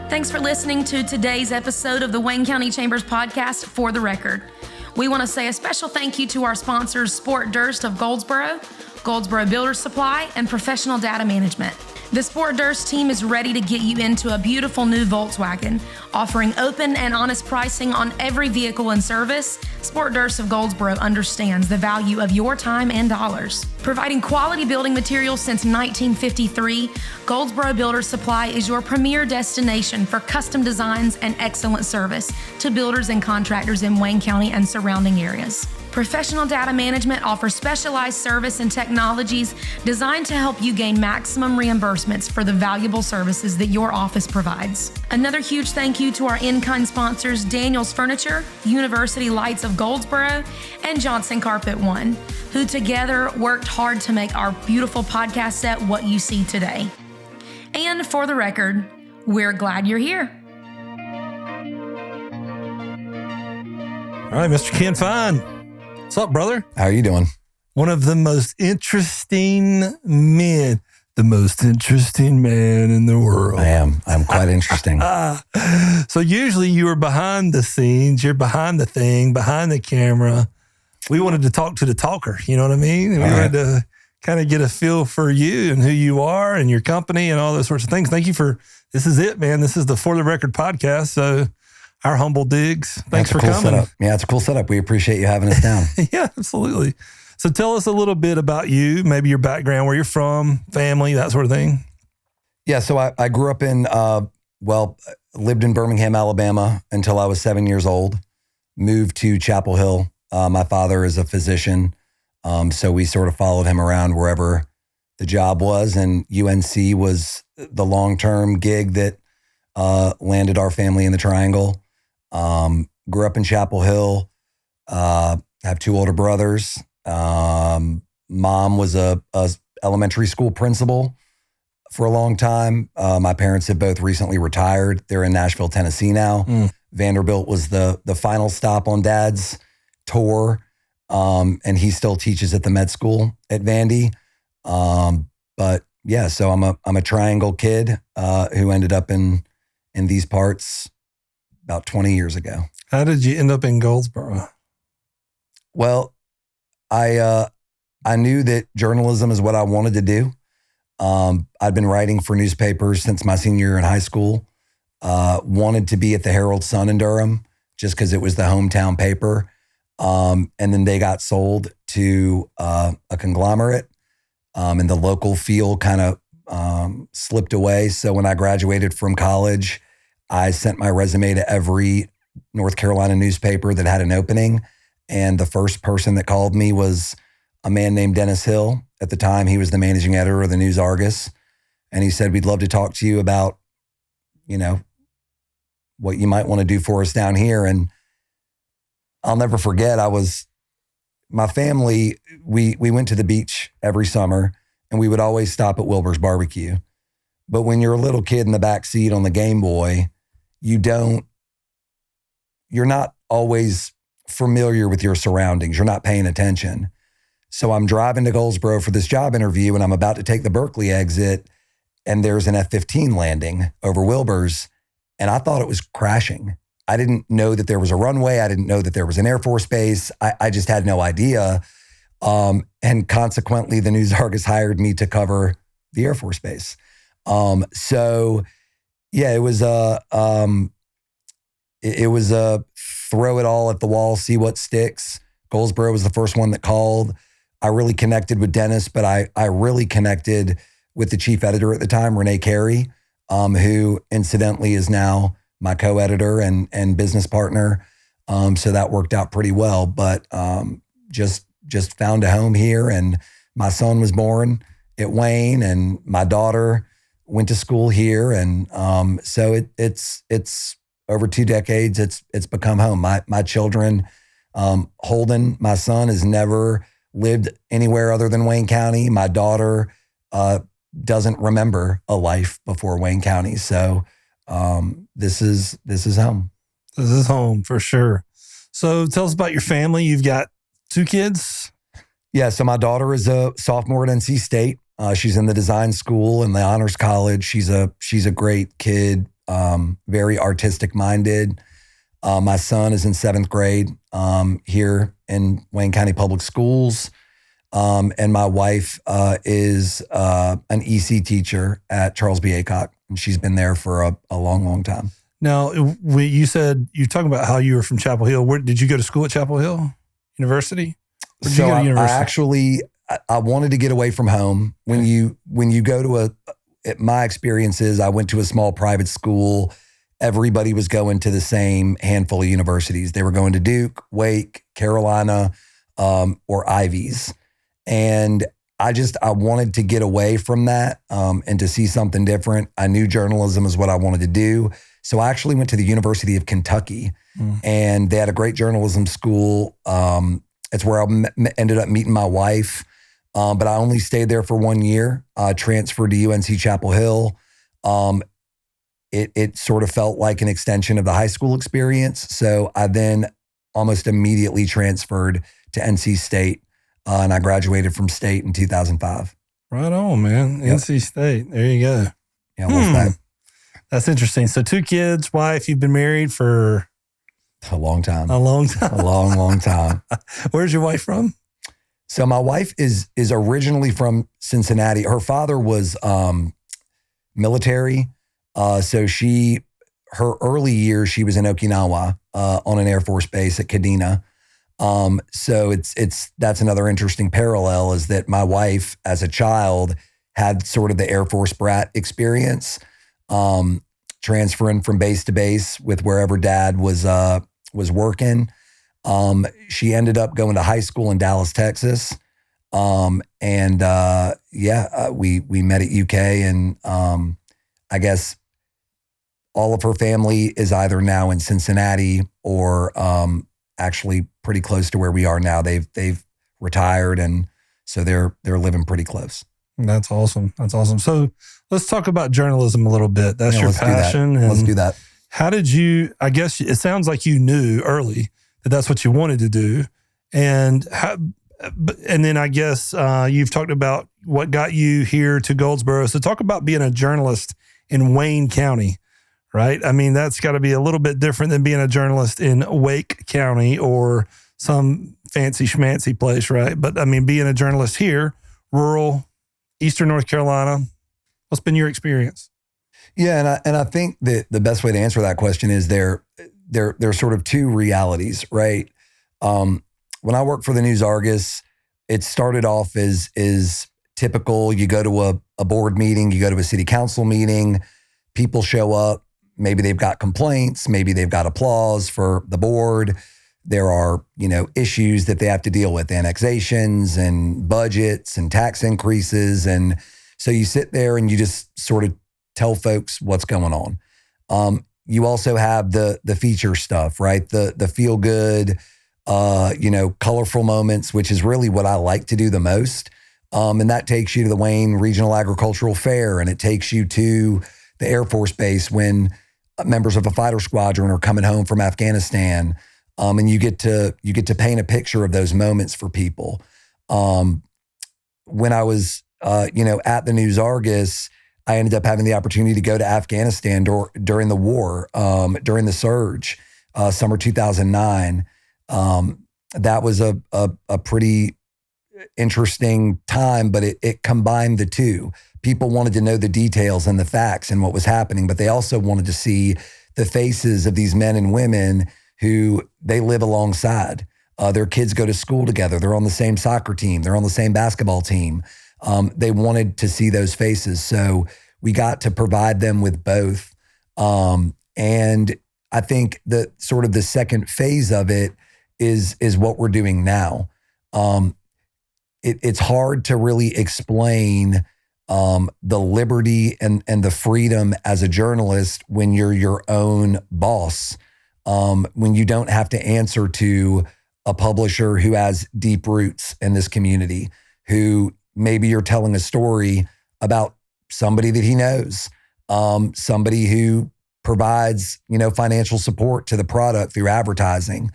Thanks for listening to today's episode of the Wayne County Chambers podcast, For the Record. We want to say a special thank you to our sponsors, Sport Durst of Goldsboro, Goldsboro Builders Supply, and Professional Data Management. The Sport Durst team is ready to get you into a beautiful new Volkswagen. Offering open and honest pricing on every vehicle and service, Sport Durst of Goldsboro understands the value of your time and dollars. Providing quality building materials since 1953, Goldsboro Builders Supply is your premier destination for custom designs and excellent service to builders and contractors in Wayne County and surrounding areas. Professional Data Management offers specialized service and technologies designed to help you gain maximum reimbursements for the valuable services that your office provides. Another huge thank you to our in-kind sponsors, Daniels Furniture, University Lights of Goldsboro, and Johnson Carpet One, who together worked hard to make our beautiful podcast set what you see today. And for the record, we're glad you're here. All right, Mr. Ken Fine. What's up, brother? How are you doing? One of the most interesting men, the most interesting man in the world. I am. I'm quite interesting. So usually you are behind the scenes, you're behind the thing, behind the camera. We wanted to talk to the talker, you know what I mean? We wanted to kind of get a feel for you and who you are and your company and all those sorts of things. Thank you this is it, man. This is the For the Record podcast. So our humble digs. Thanks for coming. Setup. Yeah, it's a cool setup. We appreciate you having us down. Yeah, absolutely. So tell us a little bit about you, maybe your background, where you're from, family, that sort of thing. Yeah, so I grew up lived in Birmingham, Alabama until I was 7 years old. Moved to Chapel Hill. My father is a physician, so we sort of followed him around wherever the job was, and UNC was the long-term gig that landed our family in the Triangle. Grew up in Chapel Hill, have two older brothers. Mom was a elementary school principal for a long time. My parents have both recently retired. They're in Nashville, Tennessee now. Vanderbilt was the final stop on Dad's tour. And he still teaches at the med school at Vandy. But yeah, so I'm a Triangle kid, who ended up in these parts about 20 years ago. How did you end up in Goldsboro? Well, I knew that journalism is what I wanted to do. I'd been writing for newspapers since my senior year in high school. Wanted to be at the Herald Sun in Durham just because it was the hometown paper. And then they got sold to a conglomerate, and the local feel kind of slipped away. So when I graduated from college, I sent my resume to every North Carolina newspaper that had an opening. And the first person that called me was a man named Dennis Hill. At the time, he was the managing editor of the News Argus. And he said, we'd love to talk to you about, what you might want to do for us down here. And I'll never forget, my family, we went to the beach every summer, and we would always stop at Wilbur's Barbecue. But when you're a little kid in the back seat on the Game Boy, you're not always familiar with your surroundings. You're not paying attention. So I'm driving to Goldsboro for this job interview, and I'm about to take the Berkeley exit, and there's an F-15 landing over Wilbur's, and I thought it was crashing. I didn't know that there was a runway. I didn't know that there was an Air Force base. I just had no idea. And consequently, the News Argus hired me to cover the Air Force base. So yeah, it was a throw it all at the wall, see what sticks. Goldsboro was the first one that called. I really connected with Dennis, but I really connected with the chief editor at the time, Renee Carey, who incidentally is now my co-editor and business partner. So that worked out pretty well, but just found a home here, and my son was born at Wayne, and my daughter went to school here. And so it's over 2 decades, it's become home. My children, Holden, my son, has never lived anywhere other than Wayne County. My daughter doesn't remember a life before Wayne County. So this is home. This is home for sure. So tell us about your family. You've got 2 kids? Yeah, so my daughter is a sophomore at NC State. She's in the design school and the honors college. She's a great kid, very artistic minded. My son is in 7th grade here in Wayne County Public Schools. And my wife is an EC teacher at Charles B. Aycock, and she's been there for a long, long time. Now, you said, you're talking about how you were from Chapel Hill. Where did you go to school at Chapel Hill University? So I wanted to get away from home. When you go to my experience is I went to a small private school. Everybody was going to the same handful of universities. They were going to Duke, Wake, Carolina, or Ivies. And I wanted to get away from that and to see something different. I knew journalism is what I wanted to do. So I actually went to the University of Kentucky and they had a great journalism school. It's where I ended up meeting my wife. But I only stayed there for 1 year, transferred to UNC Chapel Hill. It sort of felt like an extension of the high school experience. So I then almost immediately transferred to NC State. And I graduated from State in 2005. Right on, man. Yep. NC State. There you go. Yeah, That's interesting. So 2 kids, wife, you've been married for a long time. A long time. A long, long time. Where's your wife from? So my wife is originally from Cincinnati. Her father was military. So her early years, she was in Okinawa on an Air Force base at Kadena. So that's another interesting parallel is that my wife as a child had sort of the Air Force brat experience, transferring from base to base with wherever dad was working. She ended up going to high school in Dallas, Texas. We met at UK and I guess all of her family is either now in Cincinnati or actually pretty close to where we are now. They've retired, and so they're living pretty close. That's awesome. That's awesome. So let's talk about journalism a little bit. That's your passion. Let's do that. How did you? I guess it sounds like you knew early that that's what you wanted to do, and then I guess you've talked about what got you here to Goldsboro. So talk about being a journalist in Wayne County. Right? I mean, that's got to be a little bit different than being a journalist in Wake County or some fancy schmancy place, right? But I mean, being a journalist here, rural, Eastern North Carolina, what's been your experience? Yeah, and I think that the best way to answer that question is there's sort of 2 realities, right? When I worked for the News Argus, it started off as typical. You go to a board meeting, you go to a city council meeting, people show up. Maybe they've got complaints. Maybe they've got applause for the board. There are, issues that they have to deal with, annexations and budgets and tax increases. And so you sit there and you just sort of tell folks what's going on. You also have the feature stuff, right? The feel good, colorful moments, which is really what I like to do the most. And that takes you to the Wayne Regional Agricultural Fair, and it takes you to the Air Force Base when members of a fighter squadron are coming home from Afghanistan, and you get to paint a picture of those moments for people. When I was, at the News Argus, I ended up having the opportunity to go to Afghanistan during the war, during the surge, summer 2009. That was a pretty interesting time, but it combined the 2. People wanted to know the details and the facts and what was happening, but they also wanted to see the faces of these men and women who they live alongside. Their kids go to school together. They're on the same soccer team. They're on the same basketball team. They wanted to see those faces. So we got to provide them with both. And I think that sort of the second phase of it is what we're doing now. It's hard to really explain the liberty and the freedom as a journalist when you're your own boss, when you don't have to answer to a publisher who has deep roots in this community, who maybe you're telling a story about somebody that he knows, somebody who provides, financial support to the product through advertising.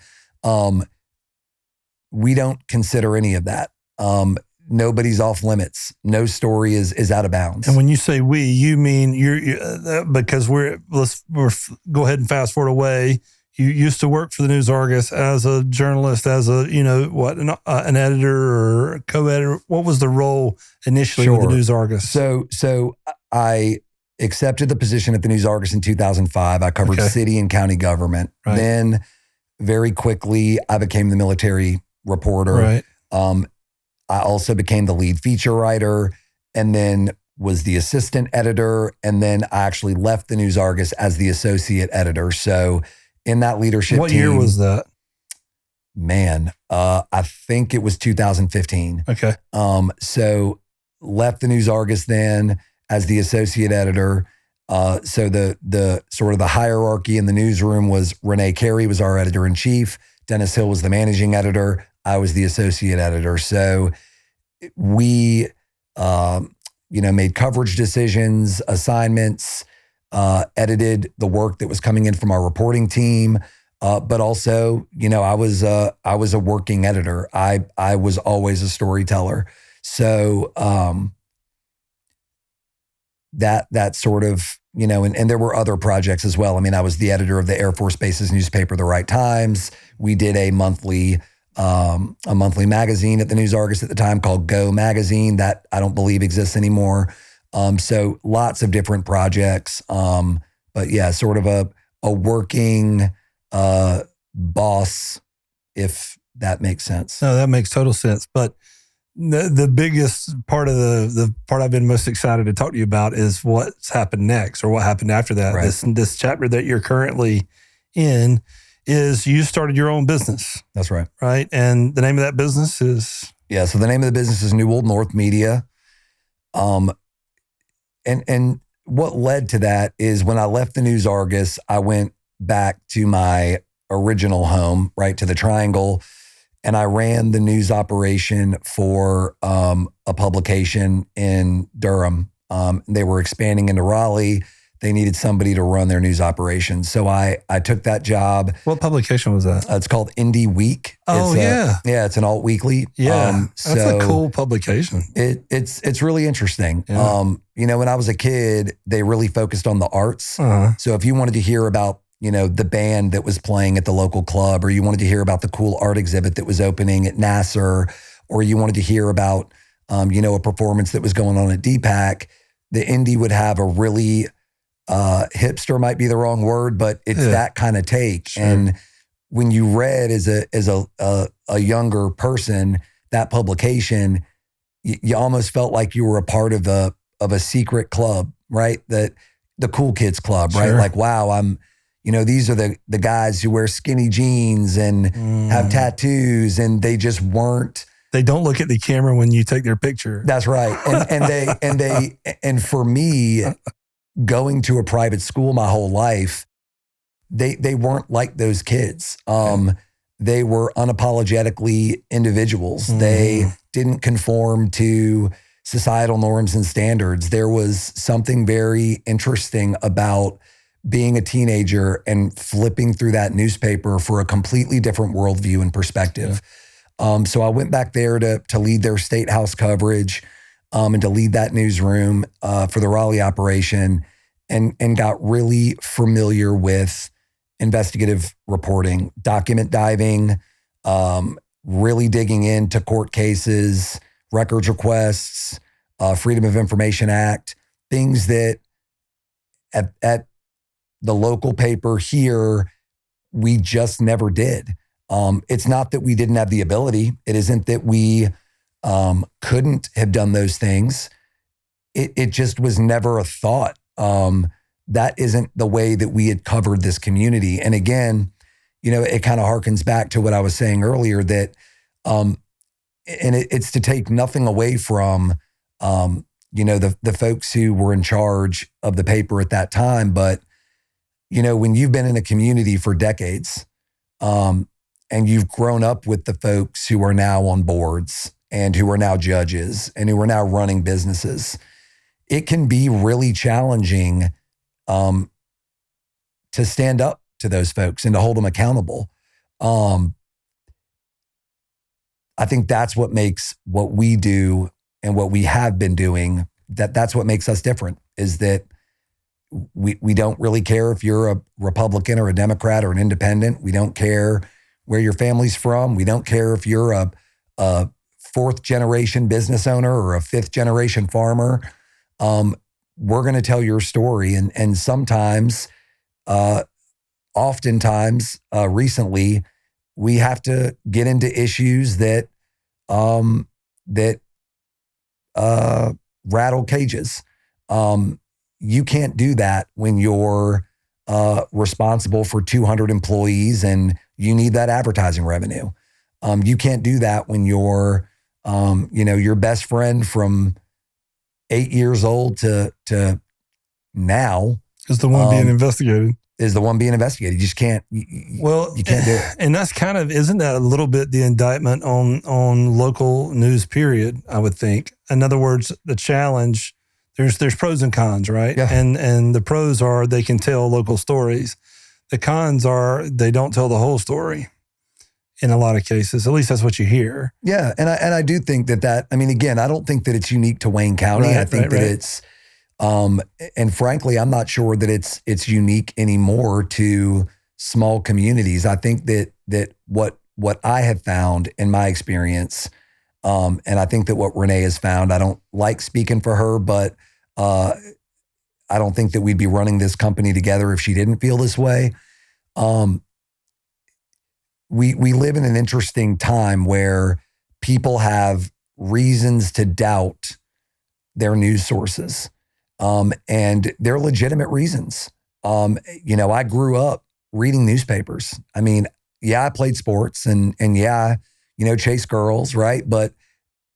We don't consider any of that. nobody's off limits. No story is out of bounds. And when you say we, you mean because let's go ahead and fast forward away. You used to work for the News Argus as a journalist, as a, an editor or co-editor. What was the role initially with the News Argus? So I accepted the position at the News Argus in 2005. I covered city and county government. Right. Then very quickly, I became the military reporter. Right. I also became the lead feature writer and then was the assistant editor. And then I actually left the News Argus as the associate editor. So in that leadership team. What year was that? Man, I think it was 2015. Okay. So left the News Argus then as the associate editor. So the sort of the hierarchy in the newsroom was Renee Carey was our editor-in-chief. Dennis Hill was the managing editor. I was the associate editor. So we, made coverage decisions, assignments, edited the work that was coming in from our reporting team. But also, I was a working editor. I was always a storyteller. So that sort of, and there were other projects as well. I mean, I was the editor of the Air Force Base's newspaper, The Right Times. We did a monthly magazine at the News Argus at the time called Go Magazine that I don't believe exists anymore. So lots of different projects. But yeah, sort of a working boss, if that makes sense. No, that makes total sense. But the biggest part of the part I've been most excited to talk to you about is what's happened next or what happened after that. Right. This chapter that you're currently in is you started your own business. That's right. Right. And the name of that business is? Yeah. So the name of the business is New Old North Media. And what led to that is when I left the News Argus, I went back to my original home, right, to the Triangle. And I ran the news operation for a publication in Durham. They were expanding into Raleigh. They needed somebody to run their news operation. So I took that job. What publication was that? It's called Indie Week. Oh, It's an alt weekly. Yeah, that's a cool publication. It's really interesting. Yeah. When I was a kid, they really focused on the arts. Uh-huh. So if you wanted to hear about the band that was playing at the local club, or you wanted to hear about the cool art exhibit that was opening at Nasser, or you wanted to hear about, a performance that was going on at DPAC, the Indie would have a really, hipster might be the wrong word, but it's that kind of take. Sure. And when you read as a younger person, that publication, you almost felt like you were a part of a secret club, right? The cool kids club, right? Sure. Like, wow, these are the guys who wear skinny jeans and have tattoos, and they just weren't. They don't look at the camera when you take their picture. That's right. And for me, going to a private school my whole life, they weren't like those kids. They were unapologetically individuals. They didn't conform to societal norms and standards. There was something very interesting about being a teenager and flipping through that newspaper for a completely different worldview and perspective. Yeah. So I went back there to lead their state house coverage and to lead that newsroom for the Raleigh operation, and got really familiar with investigative reporting, document diving, really digging into court cases, records requests, Freedom of Information Act, things that at the local paper here, we just never did. It's not that we didn't have the ability. It isn't that we couldn't have done those things. It just was never a thought. That isn't the way that we had covered this community. And again, it kind of harkens back to what I was saying earlier, that, and it's to take nothing away from, the folks who were in charge of the paper at that time. But, when you've been in a community for decades, and you've grown up with the folks who are now on boards and who are now judges and who are now running businesses, it can be really challenging to stand up to those folks and to hold them accountable. I think that's what makes what we do and what we have been doing, that's what makes us different, is that we don't really care if you're a Republican or a Democrat or an independent. We don't care where your family's from. We don't care if you're a fourth generation business owner or a fifth generation farmer. We're going to tell your story. And sometimes, oftentimes, recently, we have to get into issues that rattle cages. You can't do that when you're responsible for 200 employees and you need that advertising revenue. You can't do that when you're, your best friend from 8 years old to now is the one being investigated. Is the one being investigated. You just can't. You can't do it. And that's kind of, isn't that a little bit the indictment on local news? Period. I would think. In other words, the challenge. There's pros and cons, right? Yeah. And the pros are they can tell local stories. The cons are they don't tell the whole story. In a lot of cases, at least that's what you hear. Yeah, and I do think that. I mean, again, I don't think that it's unique to Wayne County. I think that it's. And frankly, I'm not sure that it's unique anymore to small communities. I think that what I have found in my experience, and I think that what Renee has found, I don't like speaking for her, but I don't think that we'd be running this company together if she didn't feel this way. We live in an interesting time where people have reasons to doubt their news sources. And they're legitimate reasons. I grew up reading newspapers. I mean, yeah, I played sports and yeah, chased girls, right? But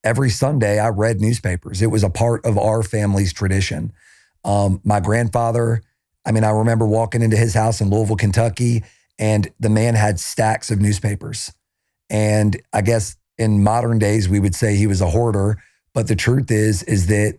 every Sunday I read newspapers. It was a part of our family's tradition. My grandfather, I remember walking into his house in Louisville, Kentucky, and the man had stacks of newspapers. And I guess in modern days, we would say he was a hoarder. But the truth is that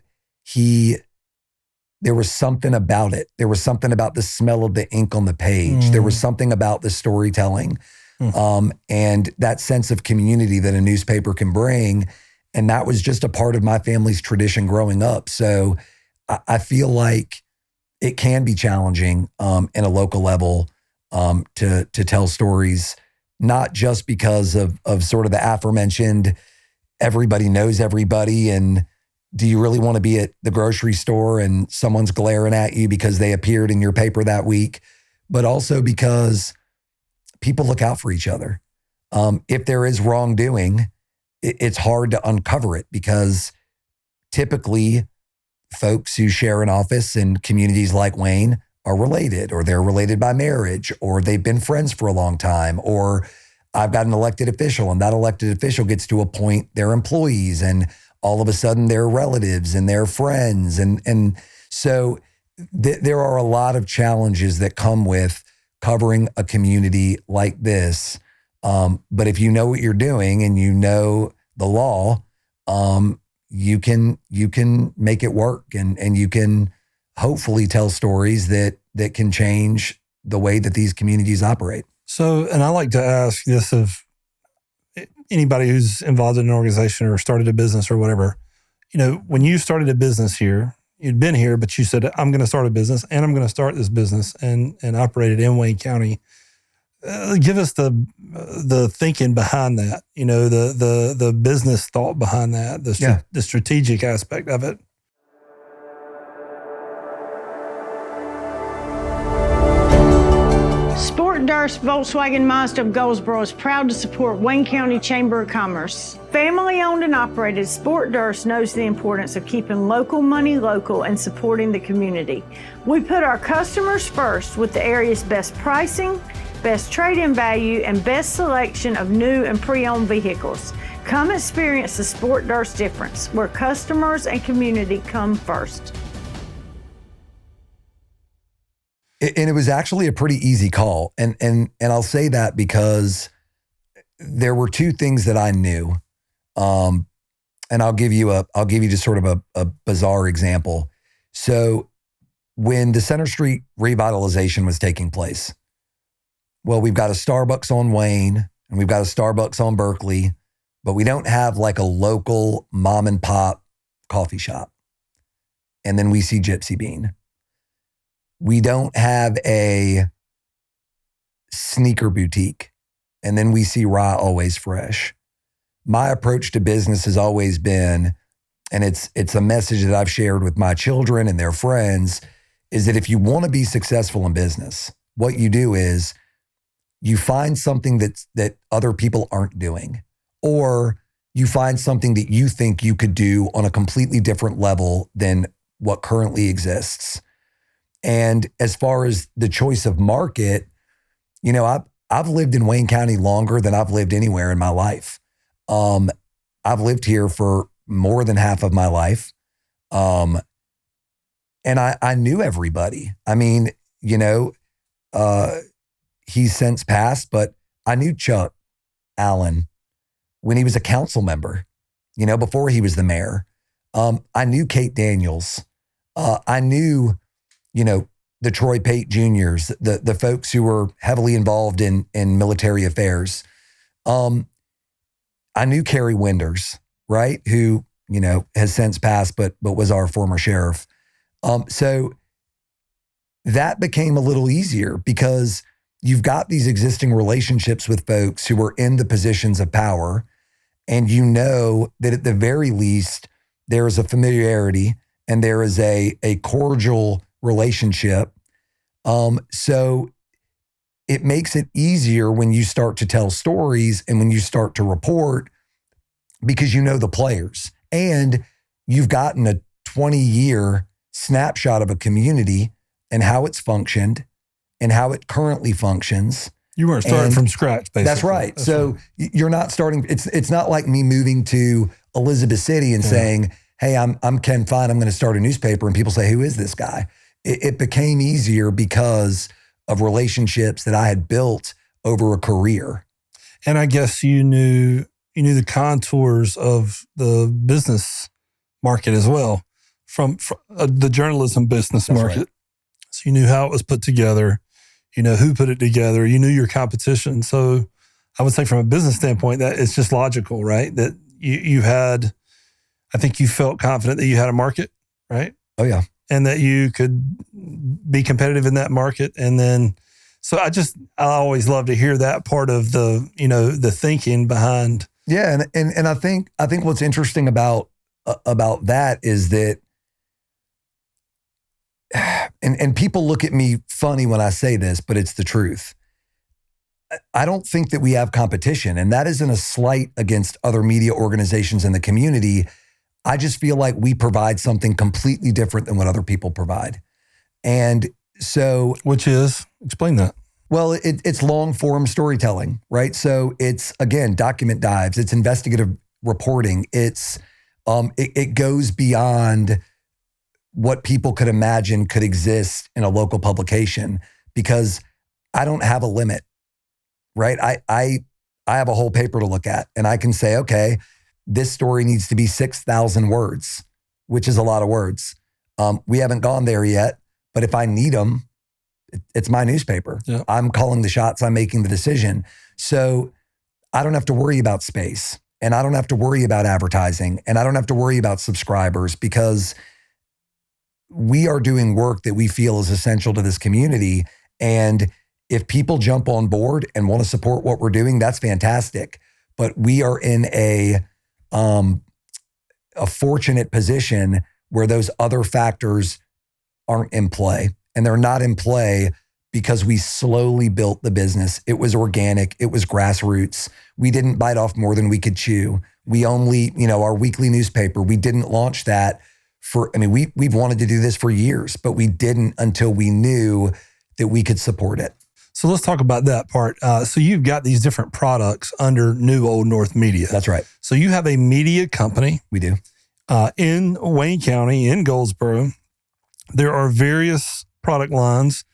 there was something about it. There was something about the smell of the ink on the page. There was something about the storytelling and that sense of community that a newspaper can bring. And that was just a part of my family's tradition growing up. So I feel like it can be challenging in a local level to tell stories, not just because of sort of the aforementioned, everybody knows everybody, and do you really want to be at the grocery store and someone's glaring at you because they appeared in your paper that week, but also because people look out for each other. If there is wrongdoing, it's hard to uncover it because typically folks who share an office in communities like Wayne are related, or they're related by marriage, or they've been friends for a long time, or I've got an elected official and that elected official gets to appoint their employees, and all of a sudden they're relatives and they're friends. And so there are a lot of challenges that come with covering a community like this. But if you know what you're doing and you know the law, you can make it work and you can hopefully tell stories that can change the way that these communities operate. So, and I like to ask this of anybody who's involved in an organization or started a business or whatever, when you started a business here, you'd been here, but you said, I'm going to start a business and I'm going to start this business and operate it in Wayne County. Give us the thinking behind that, the business thought behind that, the strategic aspect of it. Sport Durst Volkswagen Mazda of Goldsboro is proud to support Wayne County Chamber of Commerce. Family owned and operated, Sport Durst knows the importance of keeping local money local and supporting the community. We put our customers first with the area's best pricing, best trade-in value, and best selection of new and pre-owned vehicles. Come experience the Sport Durst difference, where customers and community come first. And it was actually a pretty easy call. And I'll say that because there were two things that I knew. And I'll give you just sort of a bizarre example. So when the Center Street revitalization was taking place, well, we've got a Starbucks on Wayne and we've got a Starbucks on Berkeley. but we don't have like a local mom and pop coffee shop. And then we see Gypsy Bean. We don't have a sneaker boutique. And then we see Rye Always Fresh. My approach to business has always been, and it's a message that I've shared with my children and their friends, is that if you want to be successful in business, what you do is you find something that other people aren't doing, or you find something that you think you could do on a completely different level than what currently exists. And as far as the choice of market, you know, I've lived in Wayne County longer than I've lived anywhere in my life. I've lived here for more than half of my life. And I knew everybody. I mean, you know, he's since passed, but I knew Chuck Allen when he was a council member, you know, before he was the mayor. I knew Kate Daniels. I knew, you know, the Troy Pate Juniors, the folks who were heavily involved in military affairs. I knew Carrie Winders, right? Who, you know, has since passed, but was our former sheriff. So that became a little easier because you've got these existing relationships with folks who are in the positions of power. And you know that at the very least, there is a familiarity and there is a cordial relationship. So it makes it easier when you start to tell stories and when you start to report, because you know the players and you've gotten a 20-year snapshot of a community and how it's functioned and how it currently functions. You weren't starting from scratch, basically. That's right. So you're not starting, it's not like me moving to Elizabeth City and saying, hey, I'm Ken Fine, I'm going to start a newspaper. And people say, who is this guy? It became easier because of relationships that I had built over a career. And I guess you knew the contours of the business market as well, from the journalism business market. Right. So you knew how it was put together. You know who put it together. You knew your competition. So I would say from a business standpoint, that it's just logical, right? That you had, I think you felt confident that you had a market, right? Oh, yeah. And that you could be competitive in that market. And then, so I always love to hear that part of the, you know, the thinking behind. Yeah. And I think what's interesting about that is that, and people look at me funny when I say this, but it's the truth. I don't think that we have competition, and that isn't a slight against other media organizations in the community. I just feel like we provide something completely different than what other people provide. And so... Which is? Explain that. Well, it's long form storytelling, right? So it's, again, document dives, it's investigative reporting. It's it goes beyond what people could imagine could exist in a local publication, because I don't have a limit, right? I have a whole paper to look at, and I can say, okay, this story needs to be 6,000 words, which is a lot of words. We haven't gone there yet, but if I need them, it's my newspaper. Yeah. I'm calling the shots. I'm making the decision. So I don't have to worry about space, and I don't have to worry about advertising, and I don't have to worry about subscribers, because we are doing work that we feel is essential to this community. And if people jump on board and want to support what we're doing, that's fantastic. But we are in a fortunate position where those other factors aren't in play. And they're not in play because we slowly built the business. It was organic. It was grassroots. We didn't bite off more than we could chew. We only, our weekly newspaper, we didn't launch that we've wanted to do this for years, but we didn't until we knew that we could support it. So let's talk about that part. So you've got these different products under New Old North Media. That's right. So you have a media company. We do. In Wayne County, in Goldsboro. There are various product lines.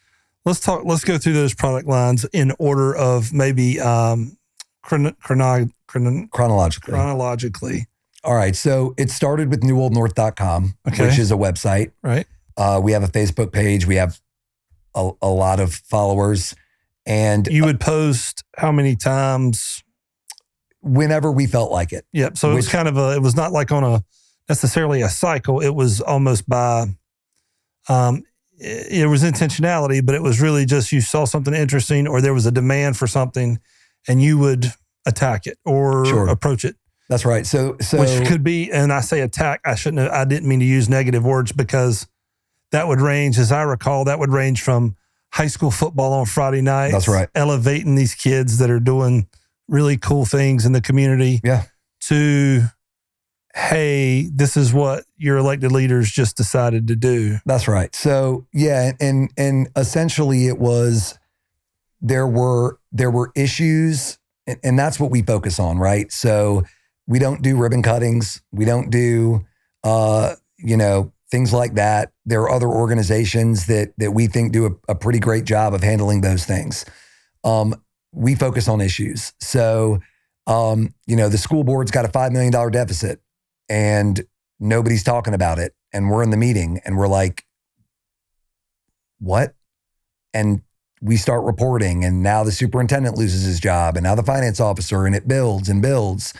Let's go through those product lines in order of maybe chronologically. All right. So it started with newoldnorth.com, which is a website. Right. We have a Facebook page. We have a lot of followers. And you would post how many times whenever we felt like it. Yep. So it was kind of it was not like on necessarily a cycle. It was almost by, it was intentionality, but it was really just you saw something interesting or there was a demand for something and you would attack it or approach it. That's right. So which could be, and I say attack, I didn't mean to use negative words because that would range, as I recall, that would range from high school football on Friday nights. That's right. Elevating these kids that are doing really cool things in the community. Yeah. To, hey, this is what your elected leaders just decided to do. That's right. So yeah, and essentially it was, there were issues, and that's what we focus on, right? So we don't do ribbon cuttings. We don't do, things like that. There are other organizations that we think do a pretty great job of handling those things. We focus on issues. So, the school board's got a $5 million deficit and nobody's talking about it. And we're in the meeting and we're like, what? And we start reporting, and now the superintendent loses his job, and now the finance officer, and it builds and builds.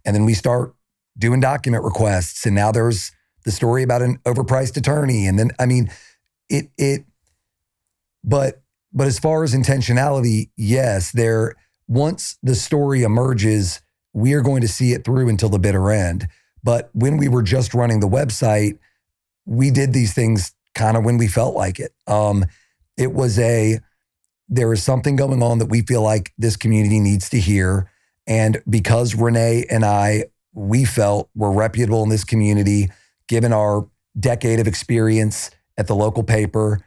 And then we start doing document requests, and now there's the story about an overpriced attorney. And then, but as far as intentionality, yes, once the story emerges, we are going to see it through until the bitter end. But when we were just running the website, we did these things kind of when we felt like it. There is something going on that we feel like this community needs to hear. And because Renee and we felt we're reputable in this community, given our decade of experience at the local paper,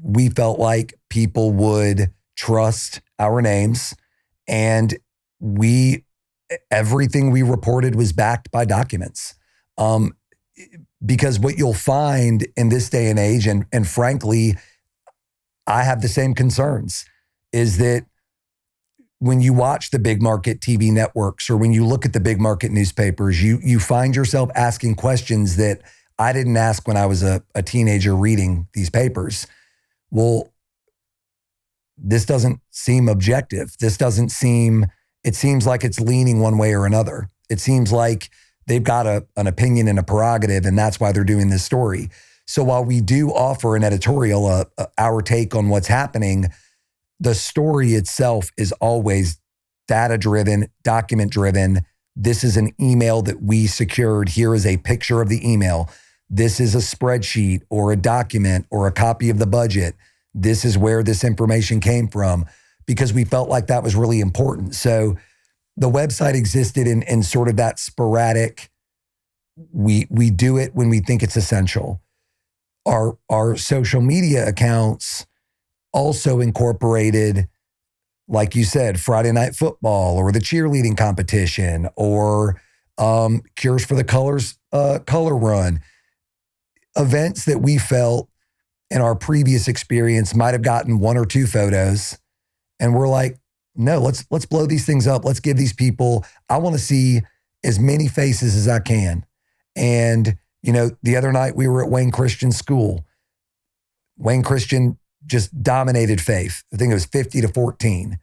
we felt like people would trust our names, and everything we reported was backed by documents. Because what you'll find in this day and age, and frankly, I have the same concerns, is that when you watch the big market TV networks or when you look at the big market newspapers, you find yourself asking questions that I didn't ask when I was a teenager reading these papers. Well, this doesn't seem objective. It seems like it's leaning one way or another. It seems like they've got an opinion and a prerogative, and that's why they're doing this story. So while we do offer an editorial, our take on what's happening, the story itself is always data-driven, document-driven. This is an email that we secured. Here is a picture of the email. This is a spreadsheet or a document or a copy of the budget. This is where this information came from, because we felt like that was really important. So the website existed in sort of that sporadic, we do it when we think it's essential. Our social media accounts also incorporated, like you said, Friday Night Football or the cheerleading competition or Cures for the Colors color run. Events that we felt in our previous experience might have gotten one or two photos. And we're like, no, let's blow these things up. Let's give these people, I want to see as many faces as I can. And, the other night we were at Wayne Christian School. Wayne Christian just dominated Faith. I think it was 50-14.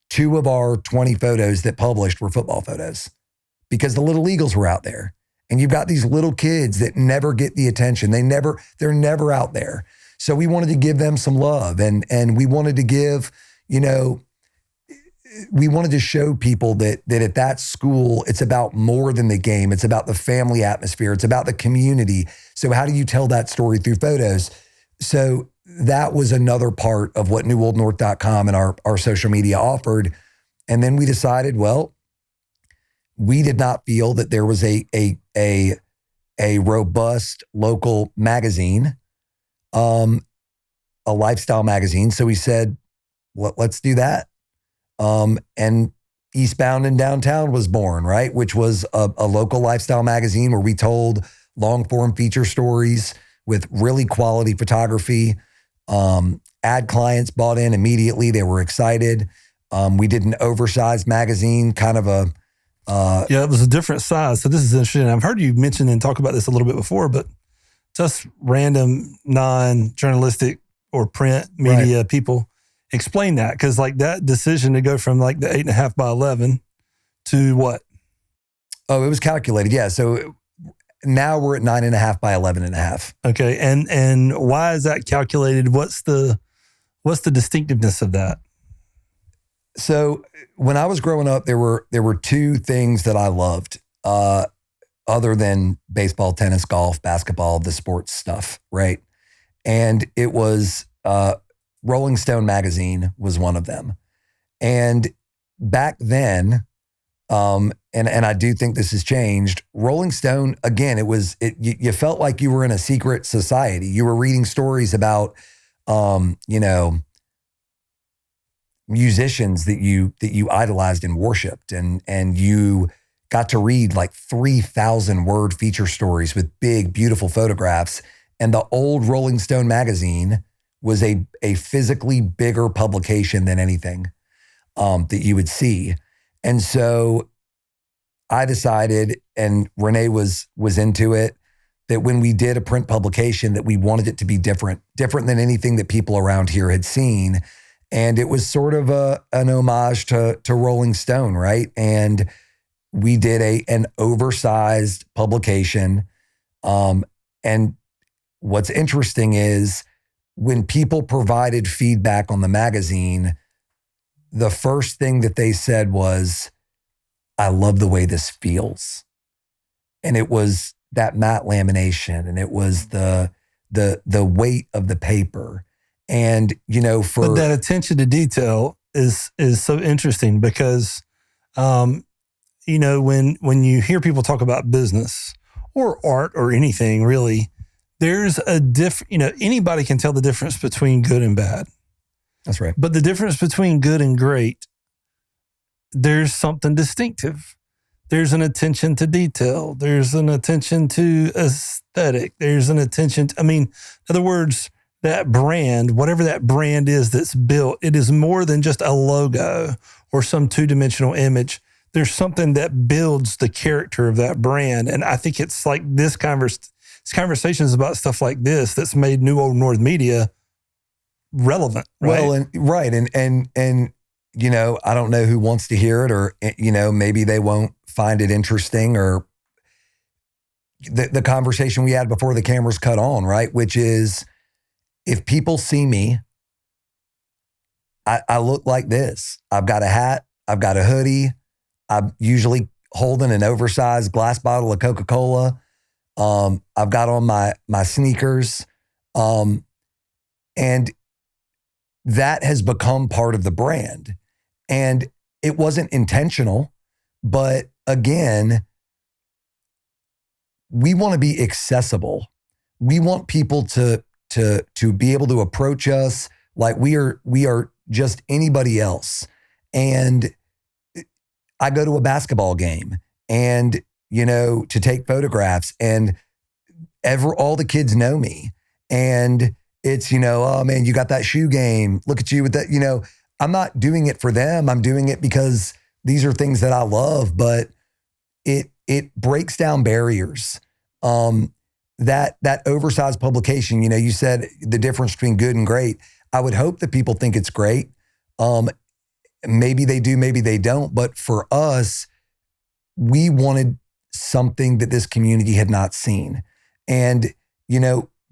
2 of our 20 photos that published were football photos because the Little Eagles were out there. And you've got these little kids that never get the attention. They're never out there. So we wanted to give them some love, and we wanted to give, we wanted to show people that at that school, it's about more than the game. It's about the family atmosphere. It's about the community. So how do you tell that story through photos? So that was another part of what newoldnorth.com and our social media offered. And then we decided, well, we did not feel that there was a robust local magazine, a lifestyle magazine. So we said, let's do that. And Eastbound and Downtown was born, right? Which was a local lifestyle magazine where we told long form feature stories with really quality photography. Ad clients bought in immediately. They were excited. We did an oversized magazine, kind of it was a different size. So this is interesting. I've heard you mention and talk about this a little bit before, but just random non-journalistic or print media people, explain that. Because like that decision to go from like the 8.5 by 11 to what? Oh, it was calculated. Yeah. So now we're at 9.5 by 11.5. Okay. And why is that calculated? What's the distinctiveness of that? So when I was growing up, there were two things that I loved, other than baseball, tennis, golf, basketball, the sports stuff, right? And it was Rolling Stone magazine was one of them. And back then, and I do think this has changed, Rolling Stone, again, you felt like you were in a secret society. You were reading stories about, musicians that you idolized and worshiped, and you got to read like 3,000 word feature stories with big, beautiful photographs. And the old Rolling Stone magazine was a physically bigger publication than anything that you would see. And so I decided, and Renee was into it, that when we did a print publication, that we wanted it to be different than anything that people around here had seen. And it was sort of an homage to Rolling Stone, right? And we did an oversized publication. And what's interesting is when people provided feedback on the magazine, the first thing that they said was, I love the way this feels. And it was that matte lamination, and it was the weight of the paper. And, but that attention to detail is so interesting because, when you hear people talk about business or art or anything really, there's a anybody can tell the difference between good and bad. That's right. But the difference between good and great, there's something distinctive. There's an attention to detail. There's an attention to aesthetic. There's an attention in other words, that brand, whatever that brand is that's built, it is more than just a logo or some two-dimensional image. There's something that builds the character of that brand. And I think it's like this conversations about stuff like this that's made New Old North Media relevant. Right? Well, and I don't know who wants to hear it, or, maybe they won't find it interesting, or the conversation we had before the cameras cut on, right? Which is, if people see me, I look like this. I've got a hat. I've got a hoodie. I'm usually holding an oversized glass bottle of Coca-Cola. I've got on my sneakers. And that has become part of the brand. And it wasn't intentional, but again, we want to be accessible. We want people to be able to approach us like we are just anybody else. And I go to a basketball game and, to take photographs, and all the kids know me. And it's, oh man, you got that shoe game. Look at you with that, I'm not doing it for them. I'm doing it because these are things that I love, but it breaks down barriers. That oversized publication, you said the difference between good and great. I would hope that people think it's great. Maybe they do, maybe they don't. But for us, we wanted something that this community had not seen. And,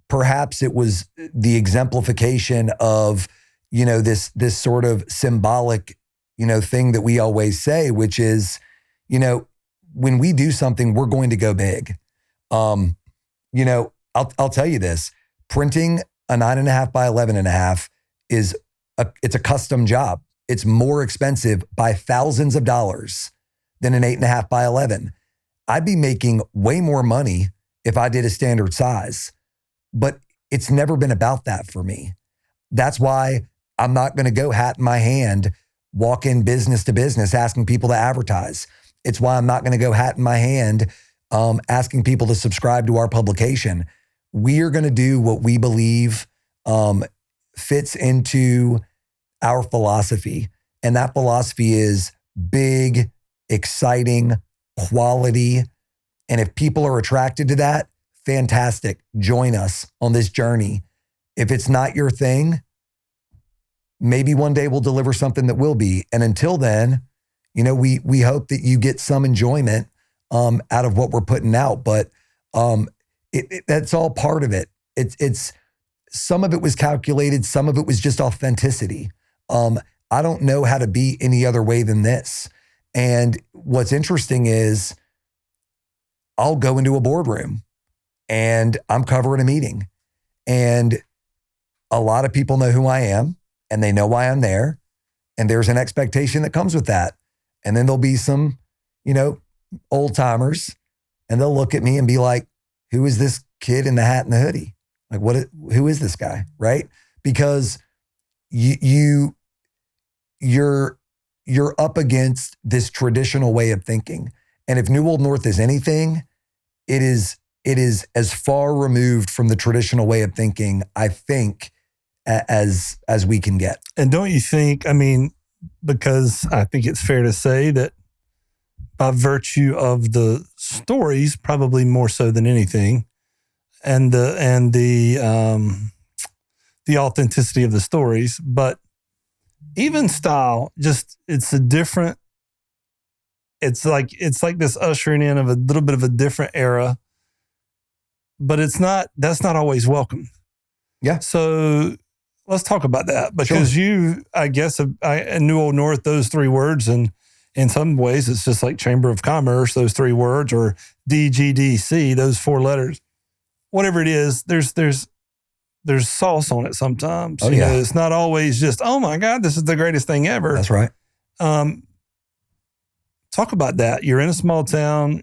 perhaps it was the exemplification of, this sort of symbolic, thing that we always say, which is, when we do something, we're going to go big. I'll tell you this, printing a 9.5 by 11.5 it's a custom job. It's more expensive by thousands of dollars than an 8.5 by 11. I'd be making way more money if I did a standard size, but it's never been about that for me. That's why I'm not going to go hat in my hand, walk in business to business, asking people to advertise. It's why I'm not going to go hat in my hand, asking people to subscribe to our publication. We are going to do what we believe fits into our philosophy. And that philosophy is big, exciting, quality. And if people are attracted to that, fantastic. Join us on this journey. If it's not your thing, maybe one day we'll deliver something that will be. And until then, we hope that you get some enjoyment out of what we're putting out, but that's all part of it. It's some of it was calculated, some of it was just authenticity. I don't know how to be any other way than this. And what's interesting is I'll go into a boardroom and I'm covering a meeting, and a lot of people know who I am and they know why I'm there. And there's an expectation that comes with that. And then there'll be some, old timers, and they'll look at me and be like, who is this kid in the hat and the hoodie? Like, who is this guy? Right? Because you're up against this traditional way of thinking. And if New Old North is anything, it is as far removed from the traditional way of thinking, I think, as we can get. And don't you think, because I think it's fair to say that by virtue of the stories, probably more so than anything, and the authenticity of the stories, but even style, just it's like this ushering in of a little bit of a different era, but that's not always welcome. Yeah. So let's talk about that, because Sure. I guess in New Old North, those three words, and in some ways it's just like Chamber of Commerce, those three words, or DGDC, those four letters, whatever it is, there's sauce on it sometimes. Oh, yeah. It's not always just, oh my God, this is the greatest thing ever. That's right. Talk about that. You're in a small town.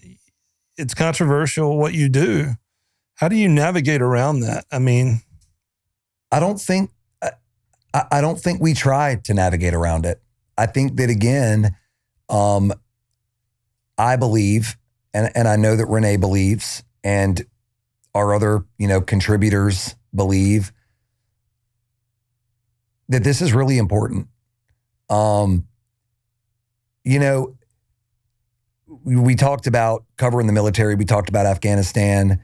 It's controversial what you do. How do you navigate around that? I don't think we try to navigate around it. I think that, again, I believe, and I know that Renee believes, and our other, contributors believe, that this is really important. We talked about covering the military. We talked about Afghanistan.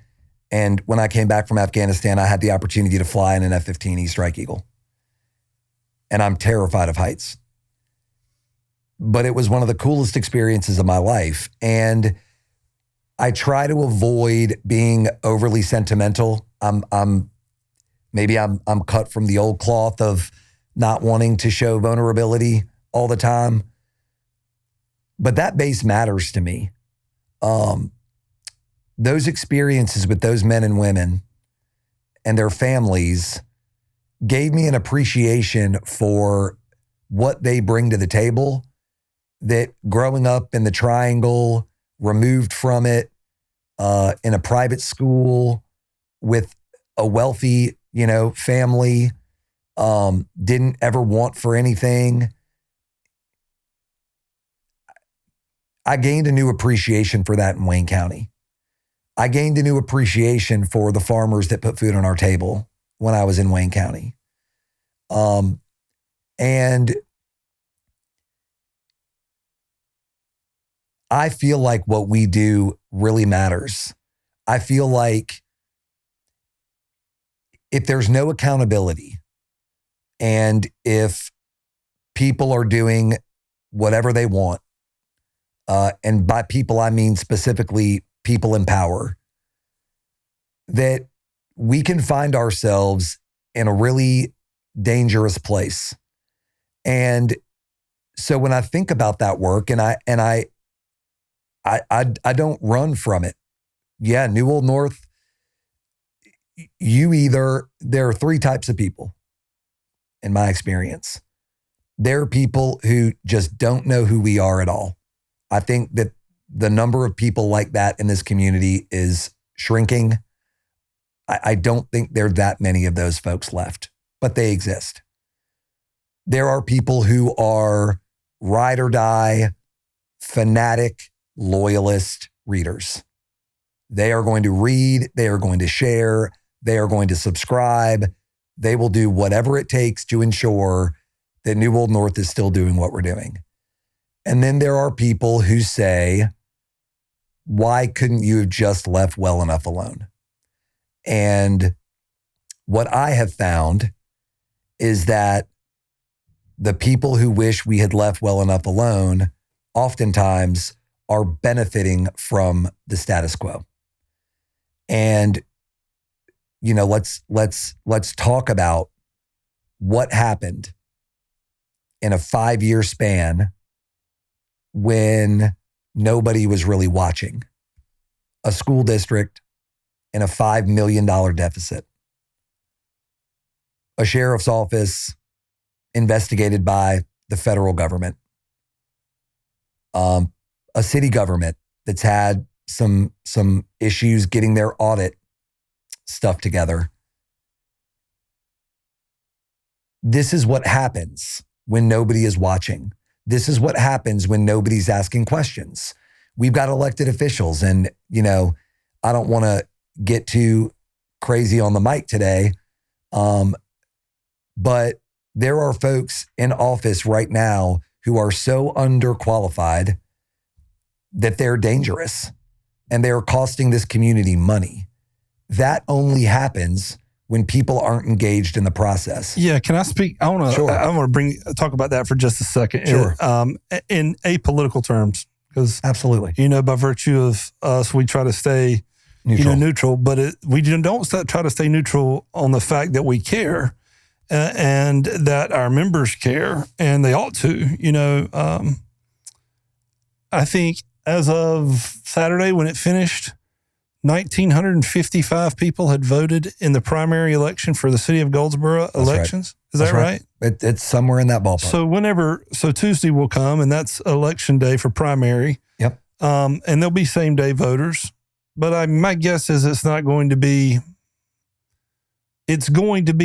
And when I came back from Afghanistan, I had the opportunity to fly in an F-15E Strike Eagle. And I'm terrified of heights. But it was one of the coolest experiences of my life. And I try to avoid being overly sentimental. I'm cut from the old cloth of not wanting to show vulnerability all the time. But that base matters to me. Those experiences with those men and women and their families gave me an appreciation for what they bring to the table, that growing up in the Triangle, removed from it, in a private school with a wealthy, family, didn't ever want for anything. I gained a new appreciation for that in Wayne County. I gained a new appreciation for the farmers that put food on our table when I was in Wayne County. And I feel like what we do really matters. I feel like if there's no accountability, and if people are doing whatever they want, and by people, I mean specifically people in power, that we can find ourselves in a really dangerous place. And so when I think about that work, and I don't run from it. Yeah, New Old North, there are three types of people in my experience. There are people who just don't know who we are at all. I think that the number of people like that in this community is shrinking. I don't think there are that many of those folks left, but they exist. There are people who are ride or die, fanatic, loyalist readers. They are going to read, they are going to share, they are going to subscribe. They will do whatever it takes to ensure that New Old North is still doing what we're doing. And then there are people who say, why couldn't you have just left well enough alone? And what I have found is that the people who wish we had left well enough alone oftentimes are benefiting from the status quo. And, you know, let's talk about what happened in a 5-year span when nobody was really watching. A school district in a $5 million deficit. A sheriff's office investigated by the federal government. A city government that's had some issues getting their audit stuff together. This is what happens when nobody is watching. This is what happens when nobody's asking questions. We've got elected officials, and, you know, I don't want to get too crazy on the mic today, but there are folks in office right now who are so underqualified that they're dangerous and they're costing this community money. That only happens when people aren't engaged in the process. Yeah, can I speak? I want to talk about that for just a second. Sure. In apolitical terms, because absolutely, you know, by virtue of us, we try to stay neutral, but we don't try to stay neutral on the fact that we care and that our members care, and they ought to. You know, I think as of Saturday when it finished, 1,955 people had voted in the primary election for the city of Goldsboro elections. Right. Is that right? It's somewhere in that ballpark. So Tuesday will come, and that's election day for primary. Yep. And there'll be same day voters, but my guess is it's going to be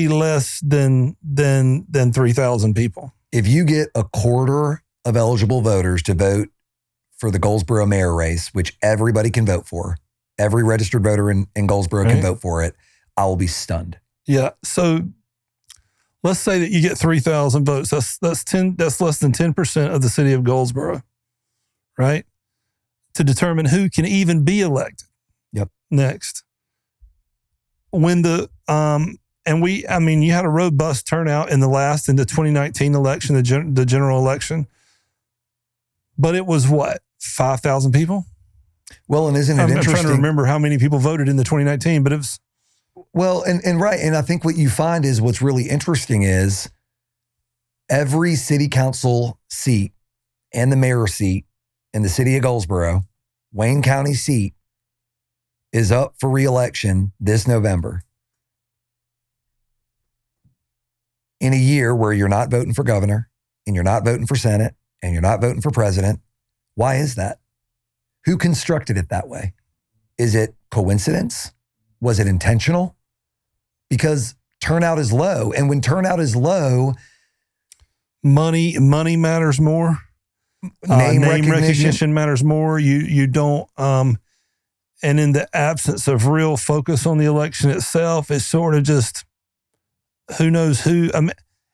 less than 3,000 people. If you get a quarter of eligible voters to vote for the Goldsboro mayor race, which everybody can vote for, every registered voter in Goldsboro can vote for it, I will be stunned. Yeah. So let's say that you get 3,000 votes. That's less than 10% of the city of Goldsboro, right? To determine who can even be elected. Yep. Next. When you had a robust turnout in the 2019 election, the general election, but it was what, 5,000 people? Well, and isn't it interesting? I'm trying to remember how many people voted in the 2019, but it was... Well, and right. And I think what you find is what's really interesting is every city council seat and the mayor seat in the city of Goldsboro, Wayne County seat, is up for re-election this November. In a year where you're not voting for governor and you're not voting for Senate and you're not voting for president. Why is that? Who constructed it that way? Is it coincidence? Was it intentional? Because turnout is low. And when turnout is low, money matters more. Name recognition matters more. You don't, and in the absence of real focus on the election itself, it's sort of just, who knows who. I mean,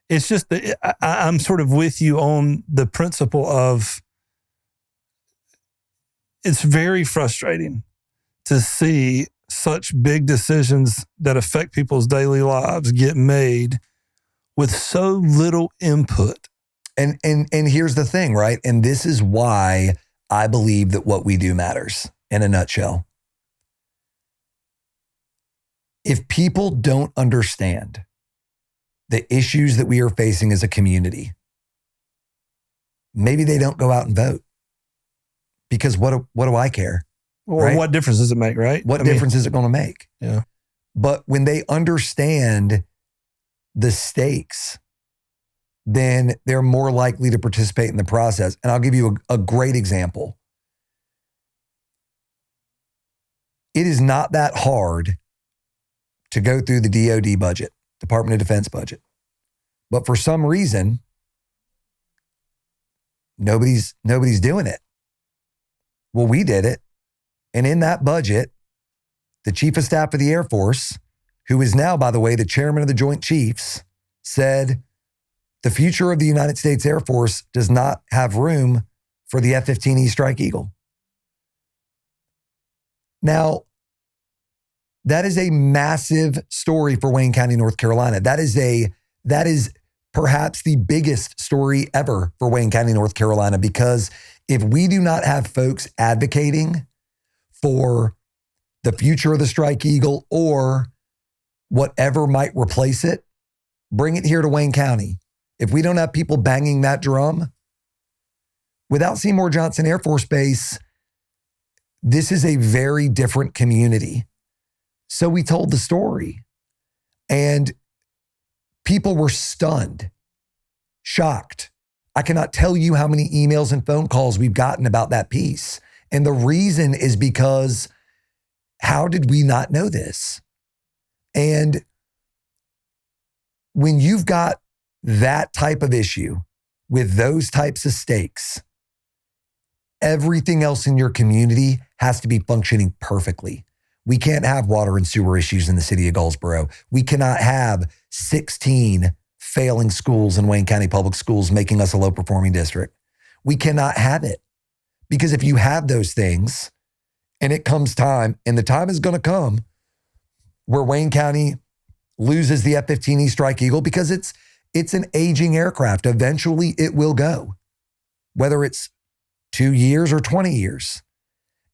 it's just that I'm sort of with you on the principle of, it's very frustrating to see such big decisions that affect people's daily lives get made with so little input. And here's the thing, right? And this is why I believe that what we do matters in a nutshell. If people don't understand the issues that we are facing as a community, maybe they don't go out and vote. Because what do I care? Or right? What difference does it make, right? What difference is it going to make? Yeah. But when they understand the stakes, then they're more likely to participate in the process. And I'll give you a great example. It is not that hard to go through the DoD budget, Department of Defense budget. But for some reason, nobody's doing it. Well, we did it. And in that budget, the Chief of Staff of the Air Force, who is now, by the way, the chairman of the Joint Chiefs, said the future of the United States Air Force does not have room for the F-15E Strike Eagle. Now, that is a massive story for Wayne County, North Carolina. That is perhaps the biggest story ever for Wayne County, North Carolina, because if we do not have folks advocating for the future of the Strike Eagle or whatever might replace it, bring it here to Wayne County. If we don't have people banging that drum, without Seymour Johnson Air Force Base, this is a very different community. So we told the story, and people were stunned, shocked. I cannot tell you how many emails and phone calls we've gotten about that piece. And the reason is because how did we not know this? And when you've got that type of issue with those types of stakes, everything else in your community has to be functioning perfectly. We can't have water and sewer issues in the city of Goldsboro. We cannot have 16 failing schools in Wayne County Public Schools making us a low performing district. We cannot have it, because if you have those things and it comes time, and the time is going to come where Wayne County loses the F-15E Strike Eagle because it's an aging aircraft. Eventually it will go, whether it's 2 years or 20 years.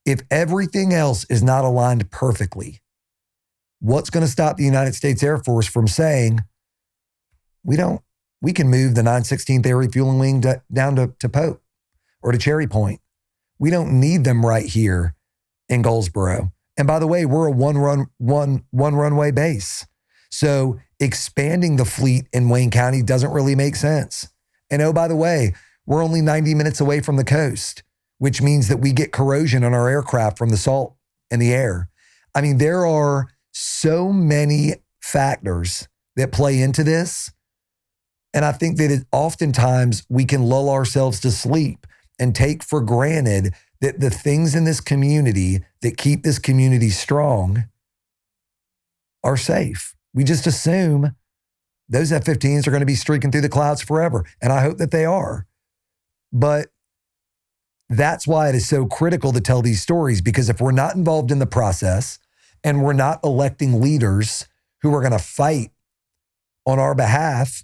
If everything else is not aligned perfectly, what's going to stop the United States Air Force from saying, we can move the 916th Air Refueling Wing down to Pope or to Cherry Point. We don't need them right here in Goldsboro. And by the way, we're a one runway base. So expanding the fleet in Wayne County doesn't really make sense. And oh, by the way, we're only 90 minutes away from the coast, which means that we get corrosion on our aircraft from the salt in the air. I mean, there are so many factors that play into this. And I think that oftentimes we can lull ourselves to sleep and take for granted that the things in this community that keep this community strong are safe. We just assume those F-15s are going to be streaking through the clouds forever. And I hope that they are. But that's why it is so critical to tell these stories, because if we're not involved in the process and we're not electing leaders who are going to fight on our behalf,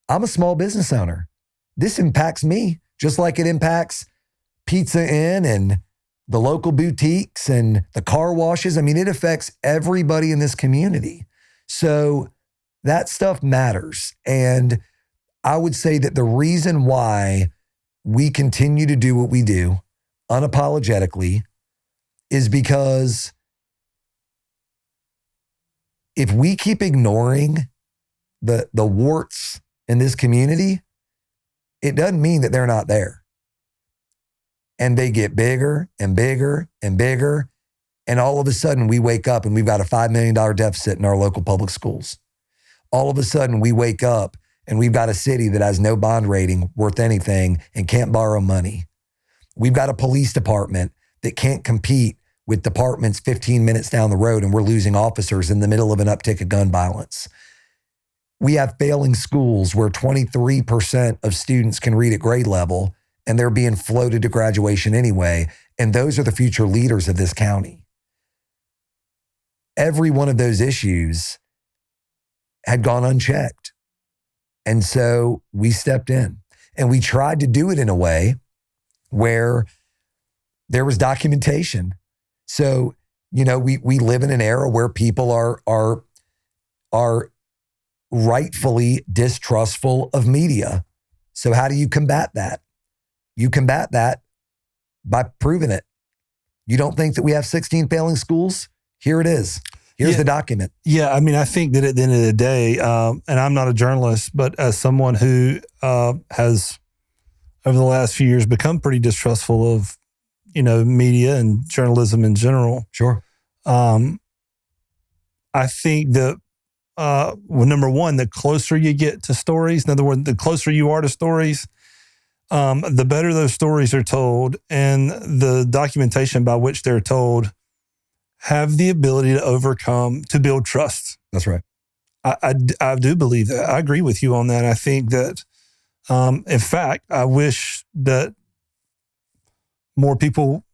I'm a small business owner. This impacts me just like it impacts Pizza Inn and the local boutiques and the car washes. I mean, it affects everybody in this community. So that stuff matters. And I would say that the reason why we continue to do what we do unapologetically is because if we keep ignoring the warts in this community, it doesn't mean that they're not there. And they get bigger and bigger and bigger. And all of a sudden we wake up and we've got a $5 million deficit in our local public schools. All of a sudden we wake up and we've got a city that has no bond rating worth anything and can't borrow money. We've got a police department that can't compete with departments 15 minutes down the road, and we're losing officers in the middle of an uptick of gun violence. We have failing schools where 23% of students can read at grade level, and they're being floated to graduation anyway. And those are the future leaders of this county. Every one of those issues had gone unchecked. And so we stepped in, and we tried to do it in a way where there was documentation. So, you know, we live in an era where people are rightfully distrustful of media. So how do you combat that? You combat that by proving it. You don't think that we have 16 failing schools? Here it is. Here's the document. Yeah, I mean, I think that at the end of the day, and I'm not a journalist, but as someone who has, over the last few years, become pretty distrustful of, you know, media and journalism in general. Sure. I think that, well, number one, the closer you get to stories, in other words, the closer you are to stories, the better those stories are told, and the documentation by which they're told have the ability to build trust. That's right. I do believe that. I agree with you on that. I think that, in fact, I wish that more people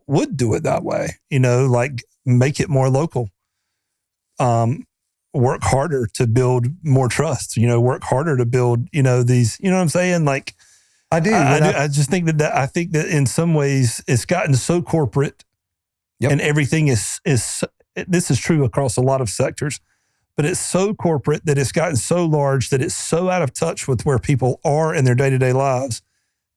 would do it that way, you know, like make it more local. work harder to build more trust, work harder to build, these, you know what I'm saying? Like, I do. I just think I think that in some ways it's gotten so corporate. Yep. And everything is this is true across a lot of sectors, but it's so corporate that it's gotten so large that it's so out of touch with where people are in their day-to-day lives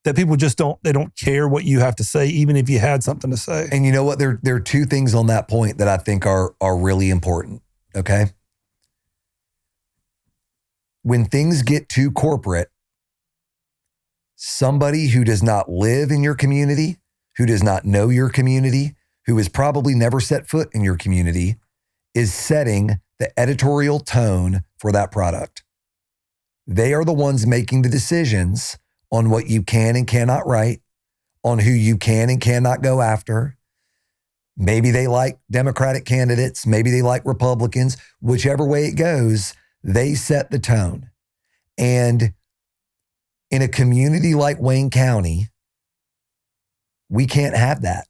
that people just don't care what you have to say, even if you had something to say. And you know what? There are two things on that point that I think are really important. Okay. When things get too corporate, somebody who does not live in your community, who does not know your community, who has probably never set foot in your community, is setting the editorial tone for that product. They are the ones making the decisions on what you can and cannot write, on who you can and cannot go after. Maybe they like Democratic candidates, maybe they like Republicans, whichever way it goes, they set the tone. And in a community like Wayne County, we can't have that.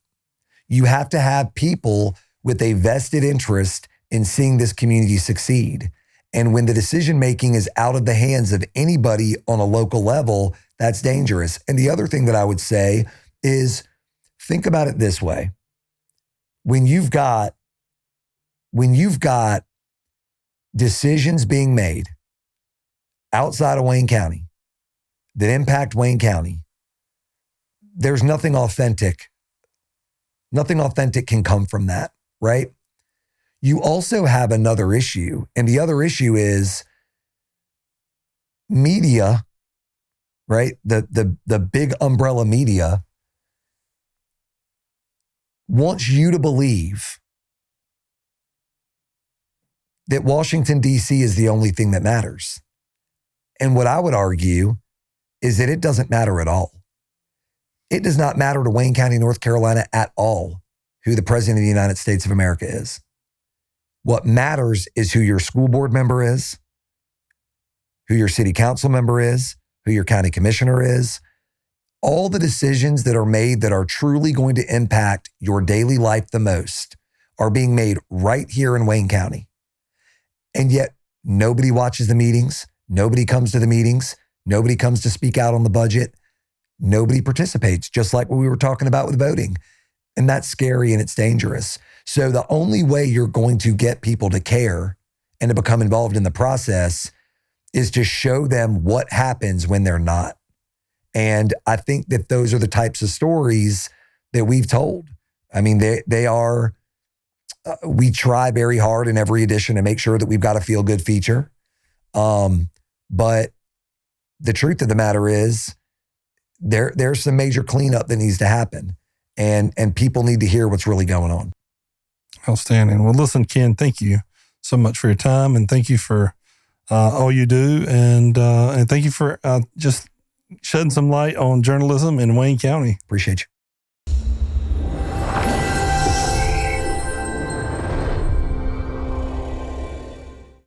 You have to have people with a vested interest in seeing this community succeed. And when the decision-making is out of the hands of anybody on a local level, that's dangerous. And the other thing that I would say is, think about it this way. When you've got decisions being made outside of Wayne County that impact Wayne County, there's nothing authentic. Nothing authentic can come from that, right? You also have another issue, and the other issue is media, right? The big umbrella media wants you to believe that Washington, D.C. is the only thing that matters. And what I would argue is that it doesn't matter at all. It does not matter to Wayne County, North Carolina at all who the President of the United States of America is. What matters is who your school board member is, who your city council member is, who your county commissioner is. All the decisions that are made that are truly going to impact your daily life the most are being made right here in Wayne County. And yet nobody watches the meetings. Nobody comes to the meetings. Nobody comes to speak out on the budget. Nobody participates, just like what we were talking about with voting. And that's scary and it's dangerous. So the only way you're going to get people to care and to become involved in the process is to show them what happens when they're not. And I think that those are the types of stories that we've told. I mean, they are, we try very hard in every edition to make sure that we've got a feel-good feature. But the truth of the matter is there's some major cleanup that needs to happen. And people need to hear what's really going on. Outstanding. Well, listen, Ken, thank you so much for your time, and thank you for all you do, and thank you for just shedding some light on journalism in Wayne County. Appreciate you.